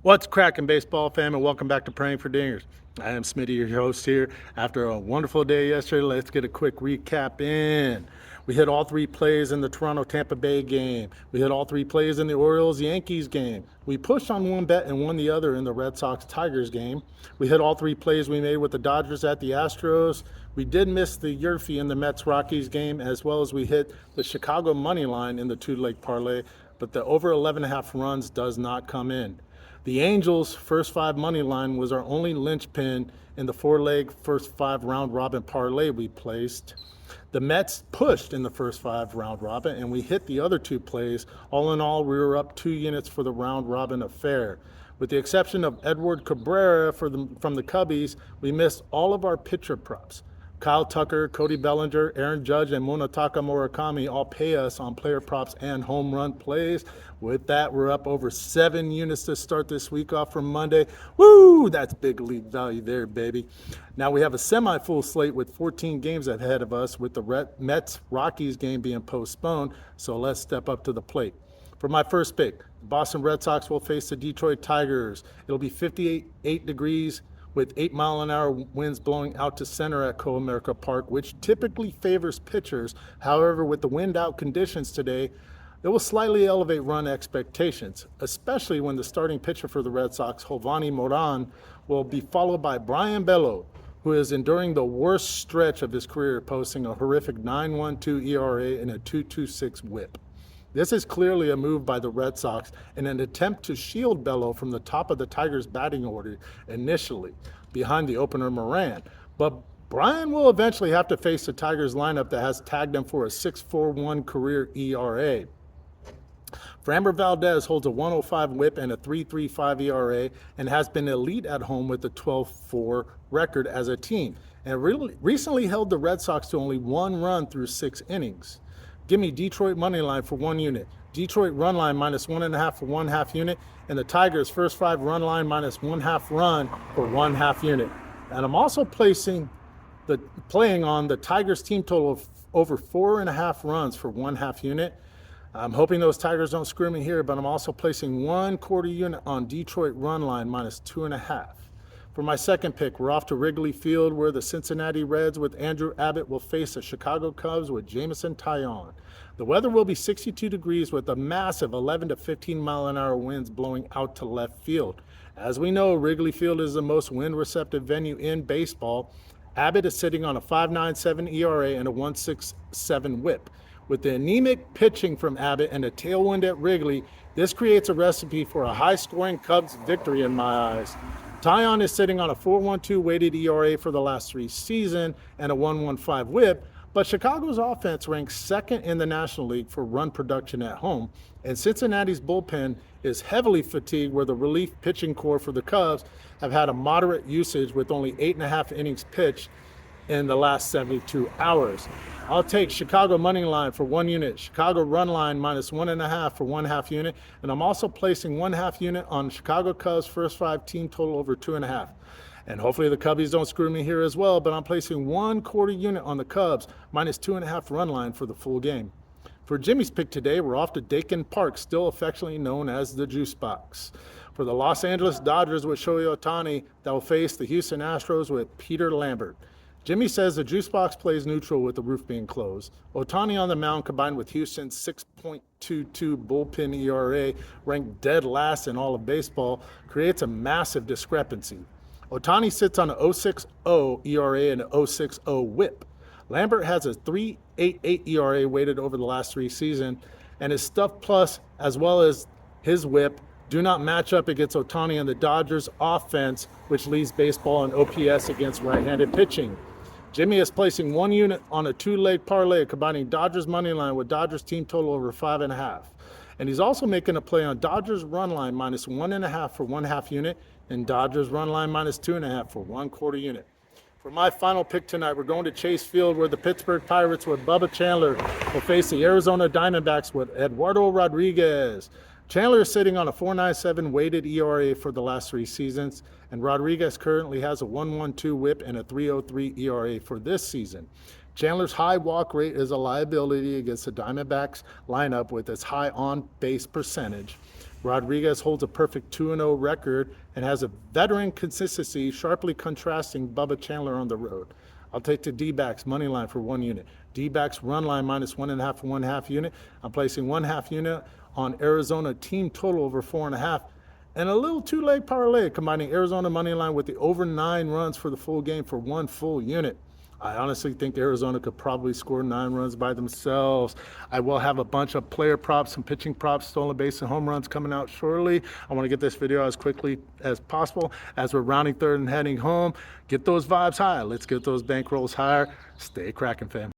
What's cracking, baseball fam, and welcome back to Praying for Dingers. I am Smitty, your host here. After a wonderful day yesterday, let's get a quick recap in. We hit all three plays in the Toronto-Tampa Bay game. We hit all three plays in the Orioles-Yankees game. We pushed on one bet and won the other in the Red Sox-Tigers game. We hit all three plays we made with the Dodgers at the Astros. We did miss the Yerfie in the Mets-Rockies game, as well as we hit the Chicago money line in the two-leg parlay, but the over 11.5 runs does not come in. The Angels' first five money line was our only linchpin in the four-leg first five round robin parlay we placed. The Mets pushed in the first five round robin, and we hit the other two plays. All in all, we were up 2 units for the round robin affair. With the exception of Edward Cabrera from the Cubbies, we missed all of our pitcher props. Kyle Tucker, Cody Bellinger, Aaron Judge, and Munetaka Murakami all pay us on player props and home run plays. With that, we're up over 7 units to start this week off from Monday. Woo! That's big lead value there, baby. Now we have a semi-full slate with 14 games ahead of us, with the Mets-Rockies game being postponed, so let's step up to the plate. For my first pick, the Boston Red Sox will face the Detroit Tigers. It'll be 58 degrees with 8-mile-an-hour winds blowing out to center at Co-America Park, which typically favors pitchers. However, with the wind-out conditions today, it will slightly elevate run expectations, especially when the starting pitcher for the Red Sox, Jovani Moran, will be followed by Brian Bello, who is enduring the worst stretch of his career, posting a horrific 9.12 ERA and a 2.26 WHIP. This is clearly a move by the Red Sox in an attempt to shield Bello from the top of the Tigers' batting order initially, behind the opener Moran. But Brian will eventually have to face the Tigers lineup that has tagged him for a 6.41 career ERA. Framber Valdez holds a 105 whip and a 3.35 ERA and has been elite at home with a 12-4 record as a team, and recently held the Red Sox to only 1 run through 6 innings. Give me Detroit money line for 1 unit, Detroit run line minus 1.5 for 1/2 unit, and the Tigers first 5 run line minus 1/2 run for 1/2 unit. And I'm also playing on the Tigers team total of over 4.5 runs for 1/2 unit. I'm hoping those Tigers don't screw me here, but I'm also placing 1/4 unit on Detroit run line minus 2.5. For my second pick, we're off to Wrigley Field, where the Cincinnati Reds with Andrew Abbott will face the Chicago Cubs with Jameson Taillon. The weather will be 62 degrees with a massive 11 to 15-mile-an-hour winds blowing out to left field. As we know, Wrigley Field is the most wind-receptive venue in baseball. Abbott is sitting on a 5.97 ERA and a 1.67 WHIP. With the anemic pitching from Abbott and a tailwind at Wrigley, this creates a recipe for a high-scoring Cubs victory in my eyes. Taillon is sitting on a 4.12 weighted ERA for the last 3 seasons and a 1.15 WHIP, but Chicago's offense ranks second in the National League for run production at home, and Cincinnati's bullpen is heavily fatigued, where the relief pitching core for the Cubs have had a moderate usage with only 8.5 innings pitched in the last 72 hours. I'll take Chicago money line for 1 unit, Chicago run line minus 1.5 for 1/2 unit, and I'm also placing 1/2 unit on Chicago Cubs first 5 team total over 2.5. And hopefully the Cubbies don't screw me here as well, but I'm placing 1/4 unit on the Cubs minus 2.5 run line for the full game. For Jimmy's pick today, we're off to Dakin Park, still affectionately known as the Juice Box, for the Los Angeles Dodgers with Shohei Ohtani that will face the Houston Astros with Peter Lambert. Jimmy says the Juice Box plays neutral with the roof being closed. Ohtani on the mound, combined with Houston's 6.22 bullpen ERA, ranked dead last in all of baseball, creates a massive discrepancy. Ohtani sits on an 0.60 ERA and an 0.60 WHIP. Lambert has a 3.88 ERA weighted over the last 3 seasons, and his stuff plus, as well as his WHIP, do not match up against Ohtani and the Dodgers offense, which leads baseball in OPS against right-handed pitching. Jimmy is placing 1 unit on a 2-leg parlay, combining Dodgers money line with Dodgers team total over 5.5. And he's also making a play on Dodgers run line minus 1.5 for 1/2 unit and Dodgers run line minus 2.5 for 1/4 unit. For my final pick tonight, we're going to Chase Field, where the Pittsburgh Pirates with Bubba Chandler will face the Arizona Diamondbacks with Eduardo Rodriguez. Chandler is sitting on a 4.97 weighted ERA for the last 3 seasons, and Rodriguez currently has a 1.12 WHIP and a 3.03 ERA for this season. Chandler's high walk rate is a liability against the Diamondbacks lineup with its high on-base percentage. Rodriguez holds a perfect 2-0 record and has a veteran consistency, sharply contrasting Bubba Chandler on the road. I'll take the D-backs money line for 1 unit. D-backs run line minus 1.5 for 1/2 unit. I'm placing 1/2 unit on Arizona team total over 4.5. And a little two-leg parlay combining Arizona money line with the over 9 runs for the full game for 1 full unit. I honestly think Arizona could probably score 9 runs by themselves. I will have a bunch of player props, some pitching props, stolen base and home runs coming out shortly. I want to get this video as quickly as possible as we're rounding third and heading home. Get those vibes high. Let's get those bankrolls higher. Stay cracking, fam.